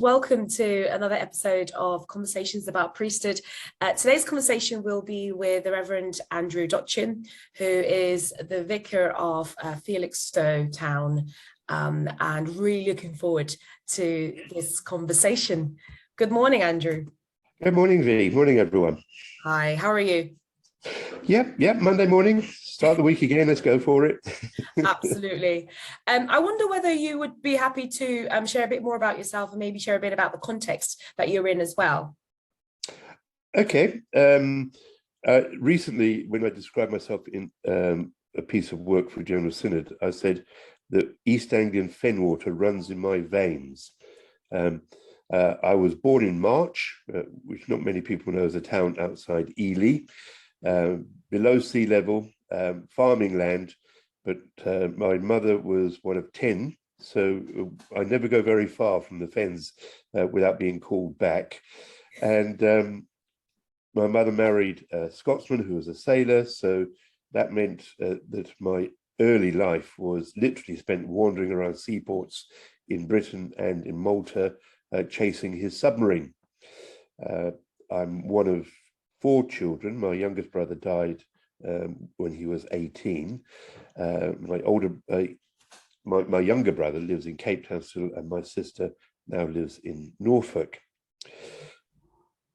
Welcome to another episode of Conversations About Priesthood. Today's conversation will be with the Reverend Andrew Dotchin, who is the Vicar of Felixstowe town, and really looking forward to this conversation. Good morning, Andrew. Good morning, V. Morning, everyone. Hi, how are you? Yep, Monday morning, start the week again, let's go for it. Absolutely. I wonder whether you would be happy to share a bit more about yourself and maybe share a bit about the context that you're in as well. Okay. Recently, when I described myself in a piece of work for General Synod, I said that East Anglian fen water runs in my veins. I was born in March, which not many people know is a town outside Ely, below sea level, farming land, but my mother was one of 10, so I never go very far from the fens without being called back. And my mother married a Scotsman who was a sailor, so that meant that my early life was literally spent wandering around seaports in Britain and in Malta, chasing his submarine. I'm one of 4 children. My youngest brother died when he was 18. My younger brother lives in Cape Town still, and my sister now lives in Norfolk.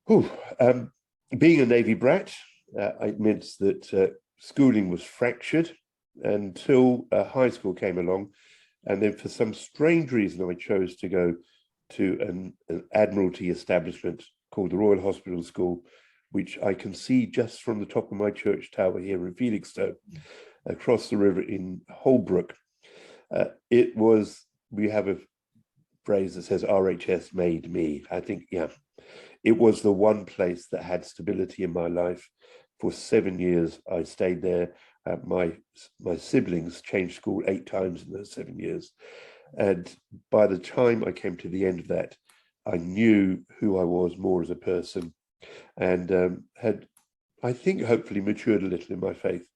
Being a Navy brat, it meant that schooling was fractured until high school came along, and then for some strange reason I chose to go to an Admiralty establishment called the Royal Hospital School, which I can see just from the top of my church tower here in Felixstowe, across the river in Holbrook. We have a phrase that says RHS made me. I think, yeah, it was the one place that had stability in my life. For 7 years, I stayed there. My siblings changed school 8 times in those 7 years. And by the time I came to the end of that, I knew who I was more as a person, and had, I think, hopefully matured a little in my faith,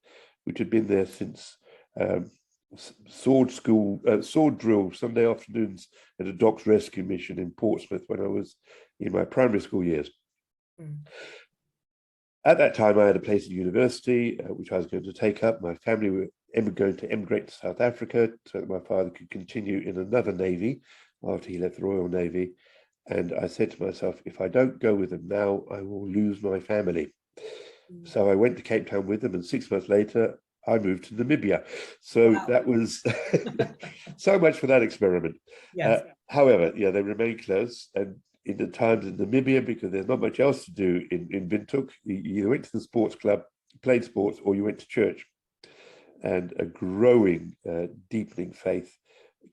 which had been there since sword drill Sunday afternoons at a docks rescue mission in Portsmouth when I was in my primary school years. At that time, I had a place at university, which I was going to take up. My family were going to emigrate to South Africa so that my father could continue in another Navy after he left the Royal Navy. And I said to myself, if I don't go with them now, I will lose my family. So I went to Cape Town with them, and 6 months later, I moved to Namibia. So wow. That was so much for that experiment. Yes. However, yeah, they remain close. And in the times in Namibia, because there's not much else to do in Windhoek, you either went to the sports club, played sports, or you went to church. And a growing, deepening faith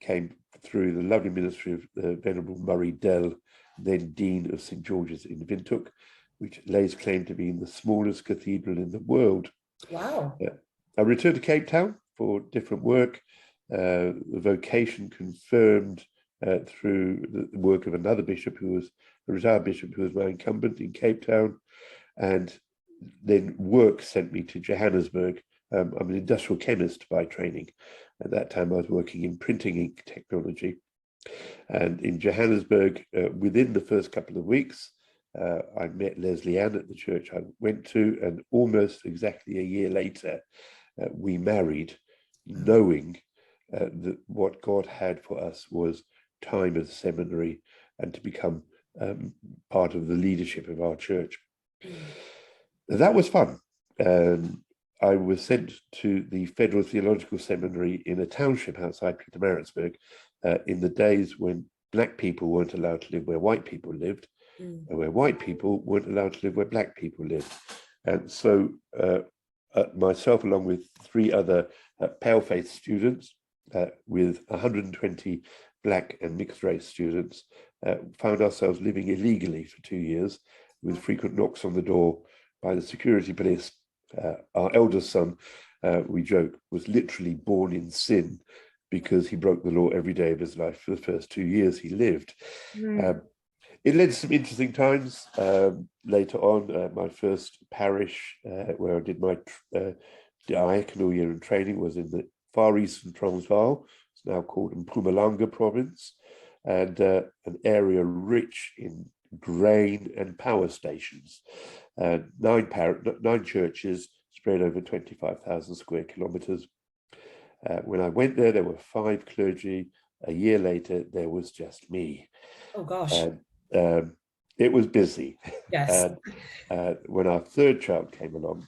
came through the lovely ministry of the Venerable Murray Dell, then Dean of St. George's in Windhoek, which lays claim to being the smallest cathedral in the world. Wow. I returned to Cape Town for different work, the vocation confirmed through the work of another bishop who was a retired bishop who was my incumbent in Cape Town, and then work sent me to Johannesburg. I'm an industrial chemist by training. At that time, I was working in printing ink technology. And in Johannesburg, within the first couple of weeks, I met Leslie Ann at the church I went to, and almost exactly a year later, we married, knowing that what God had for us was time at seminary and to become part of the leadership of our church. That was fun. I was sent to the Federal Theological Seminary in a township outside Pietermaritzburg in the days when Black people weren't allowed to live where white people lived, and where white people weren't allowed to live where Black people lived. And so myself, along with 3 other pale-faced students, with 120 Black and mixed race students, found ourselves living illegally for 2 years, with frequent knocks on the door by the security police. Our eldest son, we joke, was literally born in sin because he broke the law every day of his life for the first 2 years he lived. It led to some interesting times. Later on, my first parish where I did my diaconal year in training was in the far eastern Transvaal. It's now called Mpumalanga province. and an area rich in grain and power stations. 9 churches spread over 25,000 square kilometers. When I went there were 5 clergy. A year later, there was just me. Oh gosh. It was busy. Yes. When our 3rd child came along,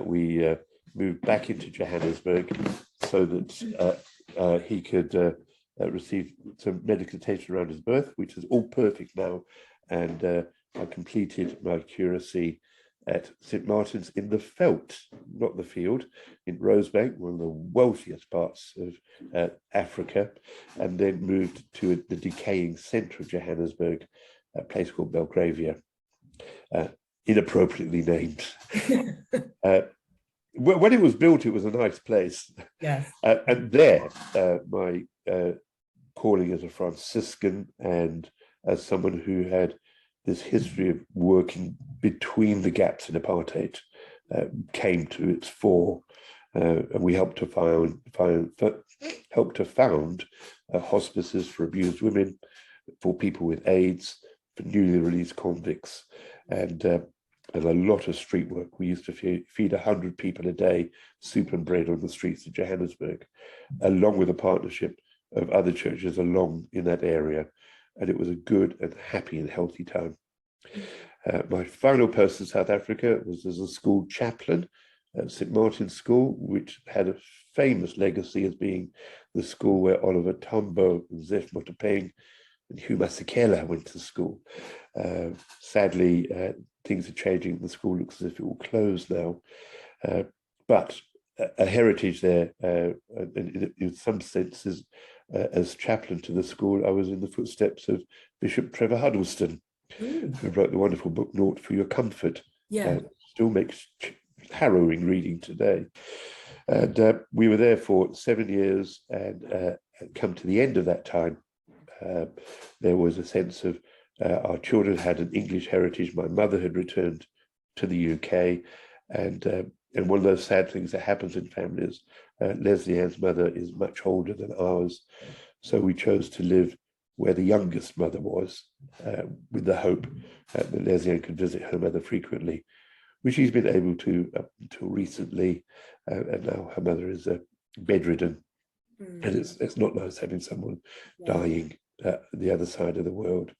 we moved back into Johannesburg so that he could receive some medical attention around his birth, which is all perfect now. And I completed my curacy at St. Martin's in the Veldt, not the field, in Rosebank, one of the wealthiest parts of Africa, and then moved to the decaying centre of Johannesburg, a place called Belgravia, inappropriately named. When it was built, it was a nice place. Yes. And there, my calling as a Franciscan and as someone who had this history of working between the gaps in apartheid came to its fore, and we helped to found hospices for abused women, for people with AIDS, for newly released convicts, and a lot of street work. We used to feed 100 people a day, soup and bread on the streets of Johannesburg, along with a partnership of other churches along in that area. And it was a good and happy and healthy time. My final post in South Africa was as a school chaplain at St. Martin's School, which had a famous legacy as being the school where Oliver Tambo, Zef Motopeng, and Hugh Masekela went to school. Sadly, things are changing. The school looks as if it will close now. But a heritage there, in some senses, as chaplain to the school, I was in the footsteps of Bishop Trevor Huddleston, who wrote the wonderful book, Naught for Your Comfort. Still makes harrowing reading today. And we were there for 7 years, and come to the end of that time, there was a sense of our children had an English heritage. My mother had returned to the UK, and one of those sad things that happens in families, Leslie Ann's mother is much older than ours, so we chose to live where the youngest mother was, with the hope that Leslie Ann could visit her mother frequently, which she's been able to up until recently, and now her mother is bedridden, and it's not nice having someone dying the other side of the world.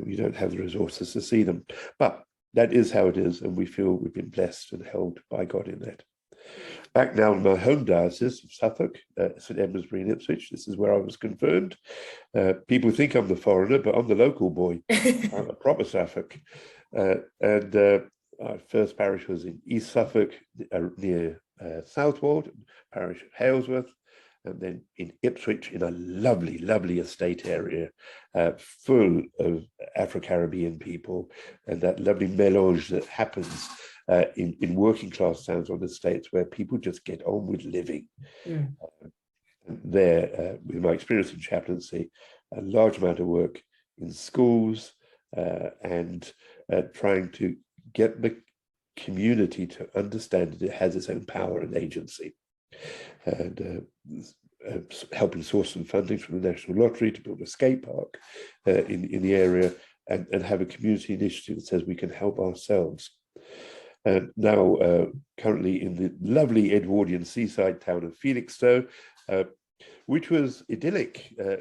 You don't have the resources to see them, but that is how it is, and we feel we've been blessed and held by God in that. Back now in my home diocese of Suffolk, St Edmundsbury in Ipswich. This is where I was confirmed. People think I'm the foreigner, but I'm the local boy. I'm a proper Suffolk. And our first parish was in East Suffolk, near Southwold, parish of Halesworth, and then in Ipswich, in a lovely, lovely estate area, full of Afro-Caribbean people, and that lovely mélange that happens in working class towns on estates where people just get on with living. There, with my experience in chaplaincy, a large amount of work in schools, and trying to get the community to understand that it has its own power and agency. And helping source some funding from the National Lottery to build a skate park in the area, and have a community initiative that says we can help ourselves. And now, currently in the lovely Edwardian seaside town of Felixstowe, which was idyllic 4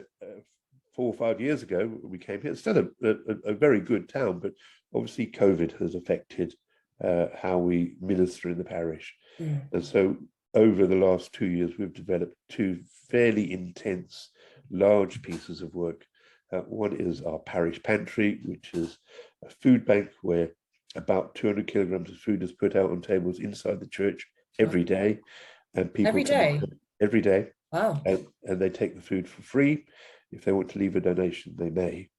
or 5 years ago when we came here. It's still a very good town, but obviously COVID has affected how we minister in the parish. And so over the last 2 years, we've developed 2 fairly intense, large pieces of work. One is our parish pantry, which is a food bank where about 200 kilograms of food is put out on tables inside the church every day. And people every day. Wow. And they take the food for free. If they want to leave a donation, they may.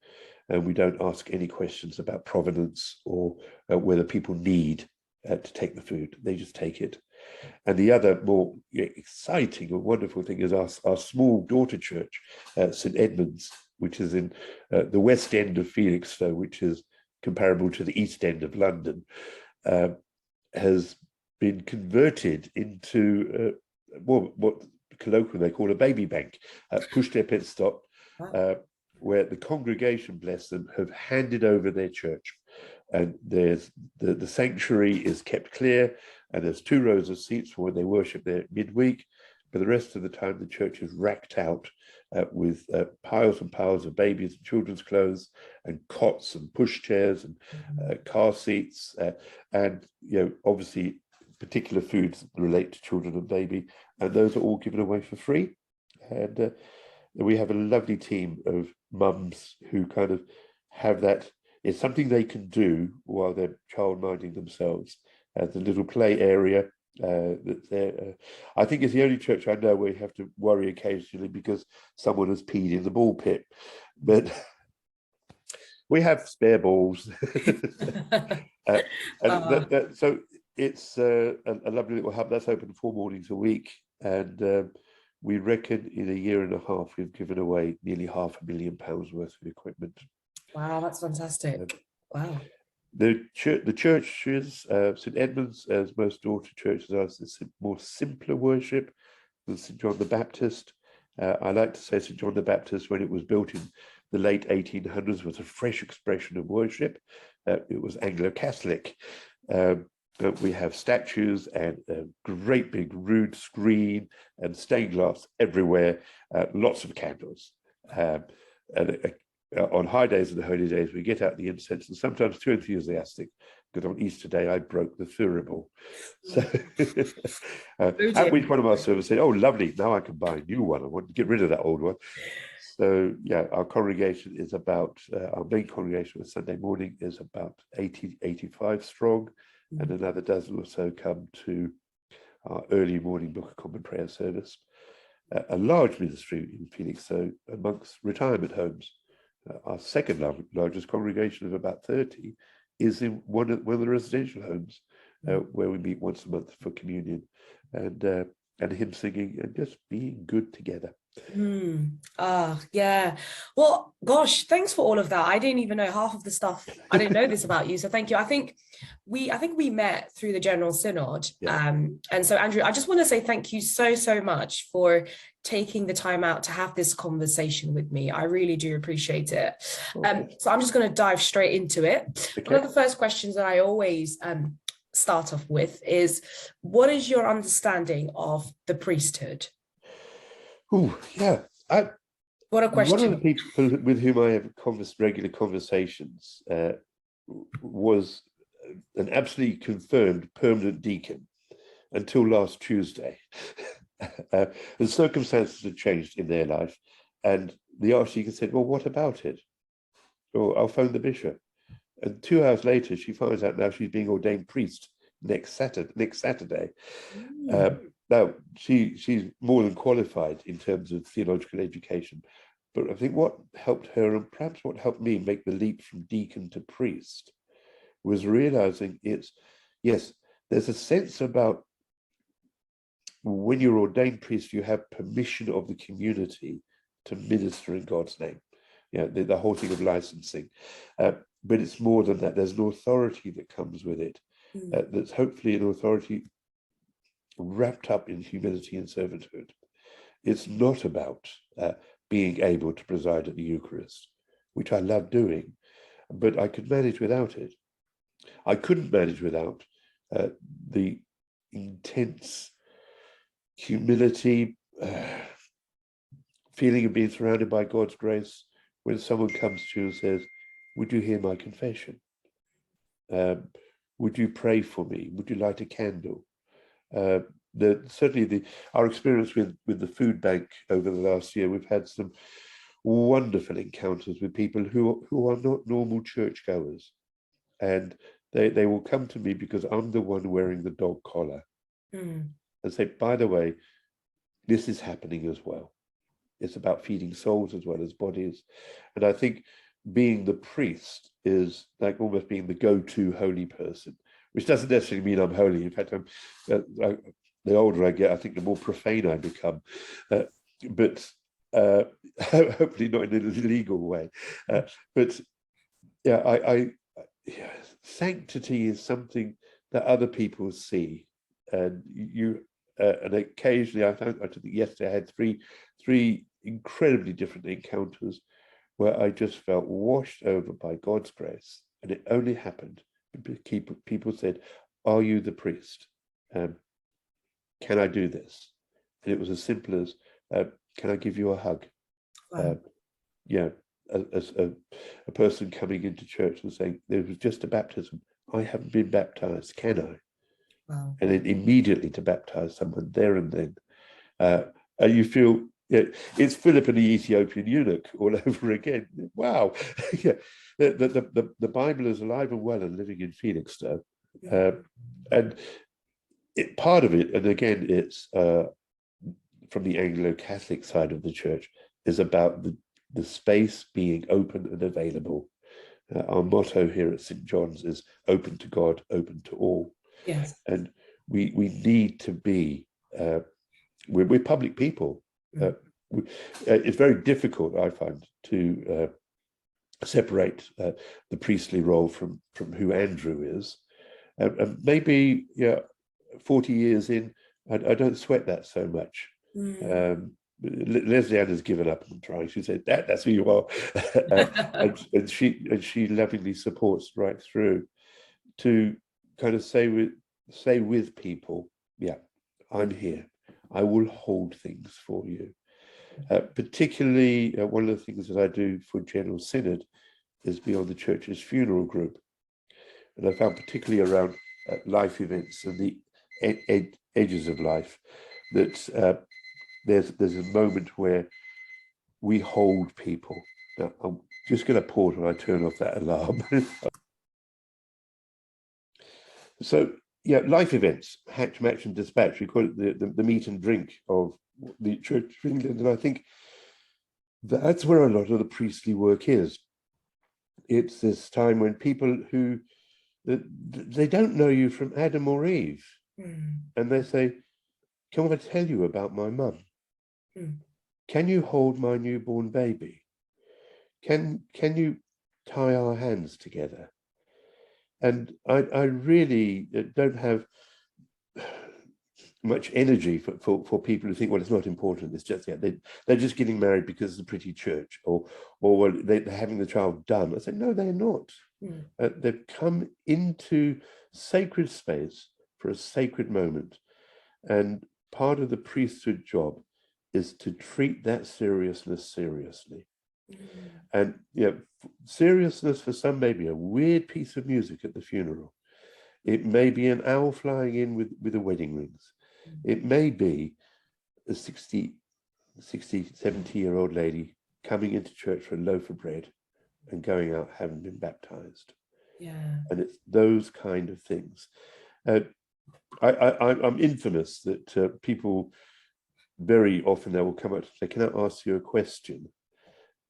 And we don't ask any questions about provenance or whether people need to take the food. They just take it. And the other more exciting and wonderful thing is our small daughter church, St Edmunds, which is in the west end of Felixstowe, which is comparable to the east end of London, has been converted into what colloquially they call a baby bank. Push their pit stop. where the congregation, bless them, have handed over their church. And there's the sanctuary is kept clear, and there's 2 rows of seats for when they worship there midweek. But the rest of the time, the church is racked out with piles and piles of babies and children's clothes and cots and pushchairs and car seats and, obviously particular foods that relate to children and baby. And those are all given away for free. And we have a lovely team of mums who kind of have that. It's something they can do while they're child-minding themselves. The little play area that's there. I think it's the only church I know where you have to worry occasionally because someone has peed in the ball pit. But we have spare balls. So it's a lovely little hub that's open 4 mornings a week. And we reckon in a year and a half, we've given away nearly £500,000 worth of equipment. Wow, that's fantastic. Wow. The churches, St Edmund's, as most daughter churches are, it's more simpler worship than St John the Baptist. I like to say St John the Baptist, when it was built in the late 1800s, was a fresh expression of worship. It was Anglo-Catholic. We have statues and a great big rood screen and stained glass everywhere, lots of candles. On high days and holy days, we get out the incense, and sometimes too enthusiastic, because on Easter Day, I broke the thurible. So, at which one of our servants said, "Oh, lovely, now I can buy a new one. I want to get rid of that old one." So, yeah, our congregation is about, our main congregation on Sunday morning is about 85 strong, and another dozen or so come to our early morning Book of Common Prayer service. A large ministry in Felixstowe amongst retirement homes. Our second largest congregation of about 30 is in one of the residential homes where we meet once a month for communion and hymn singing and just being good together. Yeah. Well, gosh, thanks for all of that. I didn't even know half of the stuff. I didn't know this about you, so thank you. I think we met through the General Synod. Yeah. And so, Andrew, I just want to say thank you so much for taking the time out to have this conversation with me. I really do appreciate it. So I'm just going to dive straight into it. Okay. One of the first questions that I always start off with is, what is your understanding of the priesthood? Oh, yeah. What a question. One of the people with whom I have regular conversations was an absolutely confirmed permanent deacon until last Tuesday. The circumstances had changed in their life, and the archdeacon said, "Well, what about it?" "Oh, I'll phone the bishop." And 2 hours later, she finds out now she's being ordained priest next Saturday. Now, she's more than qualified in terms of theological education, but I think what helped her, and perhaps what helped me make the leap from deacon to priest, was realizing yes, there's a sense about when you're ordained priest, you have permission of the community to minister in God's name. The whole thing of licensing. But it's more than that. There's an authority that comes with it. That's hopefully an authority wrapped up in humility and servanthood. It's not about being able to preside at the Eucharist, which I love doing, but I could manage without it. I couldn't manage without the intense humility, feeling of being surrounded by God's grace when someone comes to you and says, "Would you hear my confession? Would you pray for me? Would you light a candle?" Certainly our experience with the food bank over the last year, we've had some wonderful encounters with people who are not normal churchgoers, and they will come to me because I'm the one wearing the dog collar and say, "By the way, this is happening as well. It's about feeding souls as well as bodies." And I think being the priest is like almost being the go-to holy person, which doesn't necessarily mean I'm holy. In fact, the older I get, I think the more profane I become. But hopefully not in an illegal way. But yeah, sanctity is something that other people see, and and occasionally I think yesterday I had three incredibly different encounters where I just felt washed over by God's grace. And it only happened because people said, "Are you the priest? Can I do this?" And it was as simple as, "Can I give you a hug?" Wow. As a person coming into church and saying, "There was just a baptism. I haven't been baptized. Can I?" Wow. And then immediately to baptize someone there and then. And you feel, it's Philip and the Ethiopian eunuch all over again. Wow. Yeah. The Bible is alive and well and living in Felixstowe. And part of it, and again, it's from the Anglo-Catholic side of the church, is about the space being open and available. Our motto here at St. John's is open to God, open to all. Yes. And we need to be, we're public people. It's very difficult, I find, to separate the priestly role from who Andrew is. And maybe 40 years in, I don't sweat that so much. Leslie Ann has given up on trying. She said, that's who you are. and she lovingly supports right through to kind of say with people, yeah, I'm here. I will hold things for you. Particularly, one of the things that I do for General Synod is be on the church's funeral group. And I found particularly around life events and the edges of life that there's a moment where we hold people. Now, I'm just going to pause when I turn off that alarm. So, life events, hatch, match, and dispatch. We call it the meat and drink of the Church of England. And I think that's where a lot of the priestly work is. It's this time when people who, they don't know you from Adam or Eve. And they say, "Can I tell you about my mum? Can you hold my newborn baby? Can you tie our hands together?" And I really don't have much energy for people who think, well, it's not important. It's just, they're just getting married because it's a pretty church, or well, they're having the child done. I say, no, they're not. They've come into sacred space for a sacred moment. And part of the priesthood job is to treat that seriousness seriously. And seriousness for some may be a weird piece of music at the funeral. It may be an owl flying in with the wedding rings. It may be a 60, 70-year-old lady coming into church for a loaf of bread and going out having been baptized. And it's those kind of things. I'm infamous that people very often, they will come up and say, "Can I ask you a question?"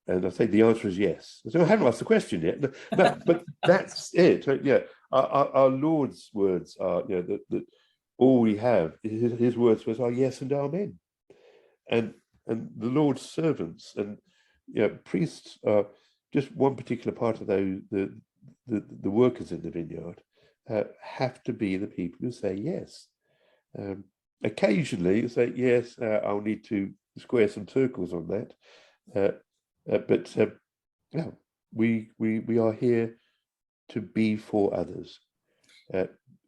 And I say the answer is yes. I say, "I haven't asked the question yet." But that's it. Our Lord's words are, that all we have, his words are yes and amen. And the Lord's servants and priests are just one particular part of those, the workers in the vineyard have to be the people who say yes. Occasionally you say, yes, I'll need to square some circles on that. But we are here to be for others.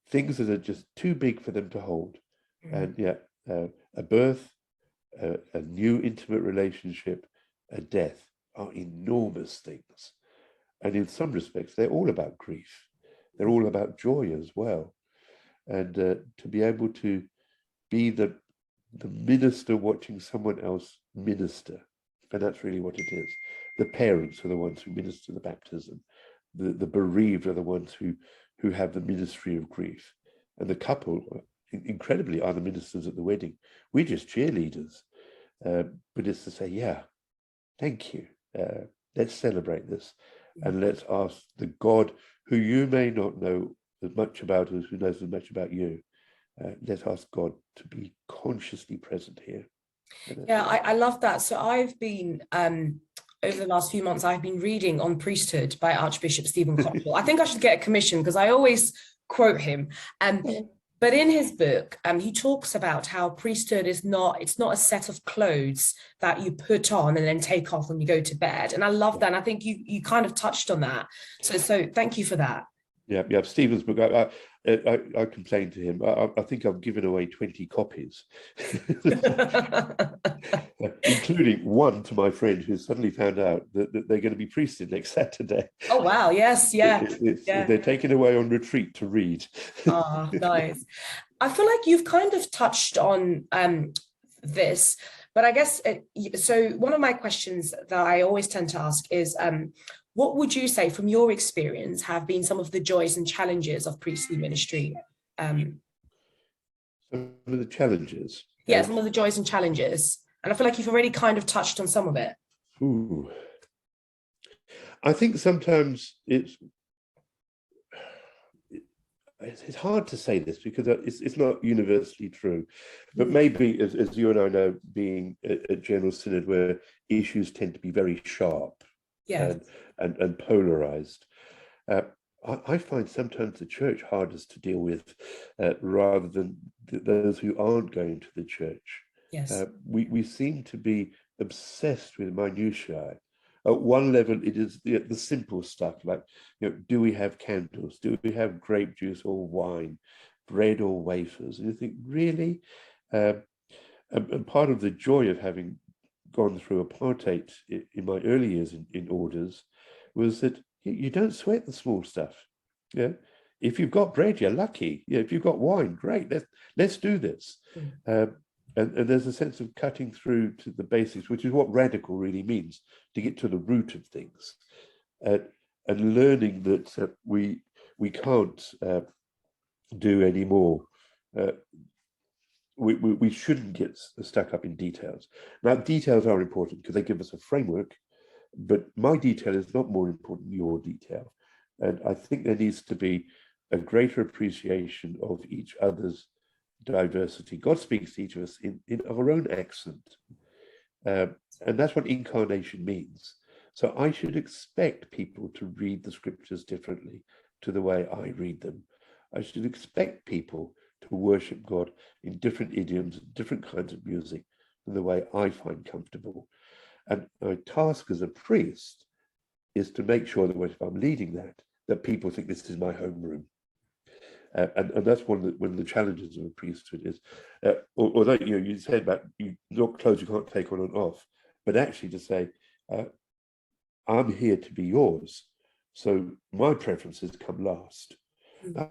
Things that are just too big for them to hold. And a birth, a new intimate relationship, a death are enormous things. And in some respects, they're all about grief. They're all about joy as well. And to be able to be the minister watching someone else minister. And that's really what it is. The parents are the ones who minister the baptism. The bereaved are the ones who have the ministry of grief. And the couple, incredibly, are the ministers at the wedding. We're just cheerleaders. But it's to say, thank you. Let's celebrate this. And let's ask the God who you may not know as much about as who knows as much about you. Let's ask God to be consciously present here. I love that. So I've been, over the last few months, I've been reading on priesthood by Archbishop Stephen Cottrell. I think I should get a commission because I always quote him. But in his book, he talks about how priesthood it's not a set of clothes that you put on and then take off when you go to bed. And I love that. And I think you kind of touched on that. So thank you for that. Yeah. Stephen's book, I complained to him. I think I've given away 20 copies, including one to my friend who suddenly found out that they're going to be priested next Saturday. Oh, wow. Yes. Yeah. They're taken away on retreat to read. Oh, nice. I feel like you've kind of touched on this, but I guess, so one of my questions that I always tend to ask is, what would you say from your experience have been some of the joys and challenges of priestly ministry? Some of the challenges. Yeah, some of the joys and challenges. And I feel like you've already kind of touched on some of it. Ooh. I think sometimes it's hard to say this because it's not universally true, but maybe as you and I know, being a General Synod where issues tend to be very sharp, and polarized, I find sometimes the church hardest to deal with, rather than those who aren't going to the church. Yes. We seem to be obsessed with minutiae. At one level, it is the simple stuff like, do we have candles? Do we have grape juice or wine, bread or wafers? And you think, really? And part of the joy of having gone through apartheid in my early years in orders was that you don't sweat the small stuff. Yeah, if you've got bread, you're lucky. Yeah, if you've got wine, great. Let's do this. And there's a sense of cutting through to the basics, which is what radical really means, to get to the root of things, and learning that we can't do any more. We shouldn't get stuck up in details. Now, details are important because they give us a framework, but my detail is not more important than your detail. And I think there needs to be a greater appreciation of each other's diversity. God speaks to each of us in our own accent. And that's what incarnation means. So I should expect people to read the scriptures differently to the way I read them. I should expect people to worship God in different idioms, different kinds of music, than the way I find comfortable. And my task as a priest is to make sure that if I'm leading that people think this is my homeroom. And that's one of the challenges of a priesthood is, although you said about your clothes you can't take on and off, but actually to say, I'm here to be yours. So my preferences come last.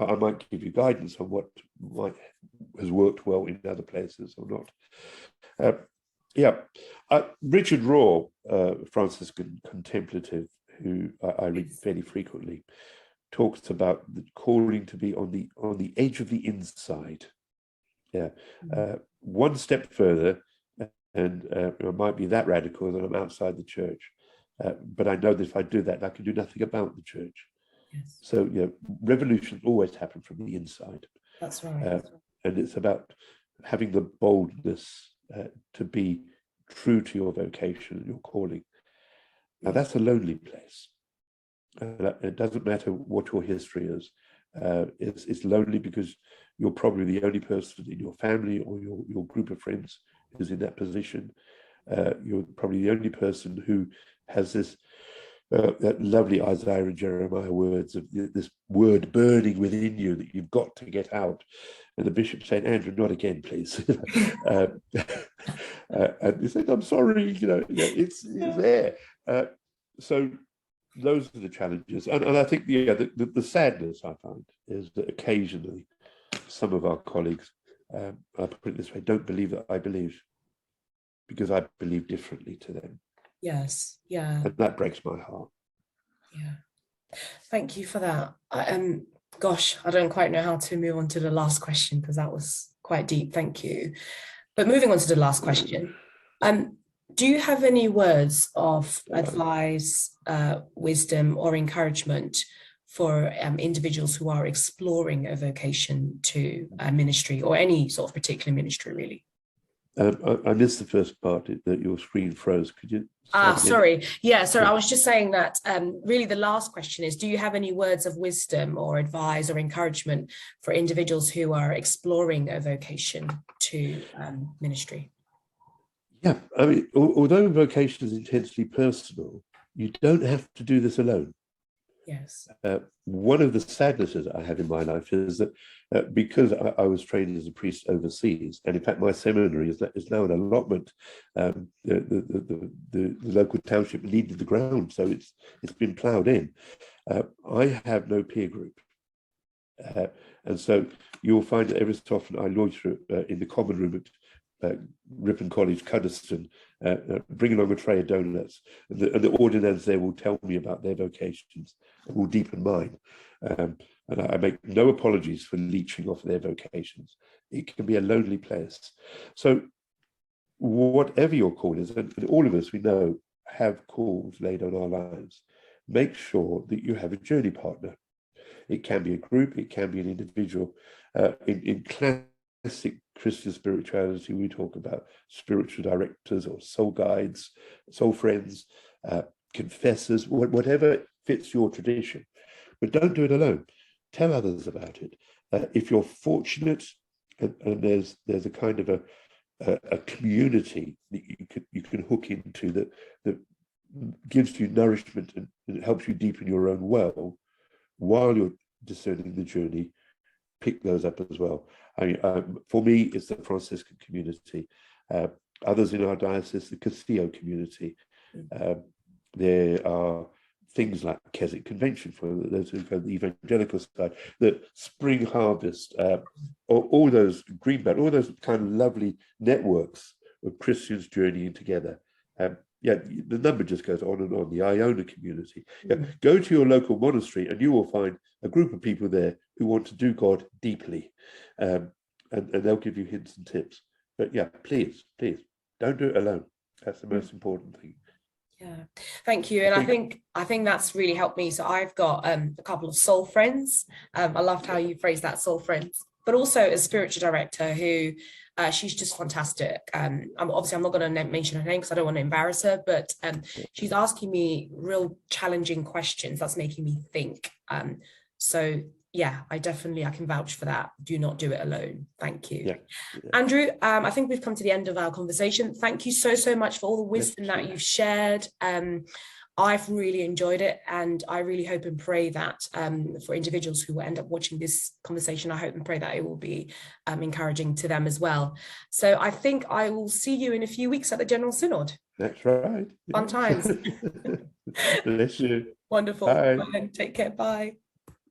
I might give you guidance on what has worked well in other places or not. Richard Raw, Franciscan contemplative, who I read fairly frequently, talks about the calling to be on the edge of the inside. One step further, and it might be that radical that I'm outside the church, but I know that if I do that, I can do nothing about the church. Yes. So revolutions always happen from the inside. That's right. And it's about having the boldness to be true to your vocation and your calling. Now that's a lonely place. It doesn't matter what your history is. It's lonely because you're probably the only person in your family or your group of friends who's in that position. You're probably the only person who has this that lovely Isaiah and Jeremiah words of this word burning within you that you've got to get out. And the bishop said, Andrew, not again, please. And he said, I'm sorry, it's there. So those are the challenges. And I think the sadness I find is that occasionally some of our colleagues, I put it this way, don't believe that I believe because I believe differently to them. Yes, yeah. And that breaks my heart. Yeah. Thank you for that. Gosh, I don't quite know how to move on to the last question because that was quite deep. Thank you. But moving on to the last question, do you have any words of advice, wisdom, or encouragement for individuals who are exploring a vocation to ministry or any sort of particular ministry, really? I missed the first part that your screen froze. Could you? Sorry. Yeah, so I was just saying that really the last question is, do you have any words of wisdom or advice or encouragement for individuals who are exploring a vocation to ministry? Yeah, I mean, although vocation is intensely personal, you don't have to do this alone. Yes. One of the sadnesses I have in my life is that because I was trained as a priest overseas, and in fact my seminary is now an allotment. The local township needed the ground, so it's been ploughed in. I have no peer group, and so you'll find that every so often I loiter in the common room at Ripon College, Cuddeston, bring along a tray of donuts, and the ordinands there will tell me about their vocations and will deepen mine. And I make no apologies for leeching off their vocations. It can be a lonely place. So whatever your call is, and all of us we know have calls laid on our lives, make sure that you have a journey partner. It can be a group, it can be an individual. In classic Christian spirituality, we talk about spiritual directors or soul guides, soul friends, confessors, whatever fits your tradition. But don't do it alone. Tell others about it. If you're fortunate, and there's a kind of a community that you can hook into that gives you nourishment and it helps you deepen your own well while you're discerning the journey, pick those up as well. I mean, for me, it's the Franciscan community. Others in our diocese, the Castillo community. There are things like Keswick Convention for those who go the evangelical side, the Spring Harvest, or all those Greenbelt, all those kind of lovely networks of Christians journeying together. Yeah, the number just goes on and on. The Iona community. Yeah, go to your local monastery and you will find a group of people there who want to do God deeply, and they'll give you hints and tips. But yeah, please, don't do it alone. That's the most important thing. Yeah, thank you. And I think that's really helped me. So I've got a couple of soul friends. I loved how you phrased that, soul friends, but also a spiritual director who she's just fantastic. Obviously I'm not going to mention her name because I don't want to embarrass her, but she's asking me real challenging questions that's making me think. So yeah, I can vouch for that. Do not do it alone. Thank you. Yeah. Andrew, I think we've come to the end of our conversation. Thank you so much for all the wisdom that you've shared. I've really enjoyed it, and I really hope and pray that for individuals who will end up watching this conversation, I hope and pray that it will be encouraging to them as well. So I think I will see you in a few weeks at the General Synod. That's right. Fun times. Bless you. Wonderful. Bye. Take care. Bye.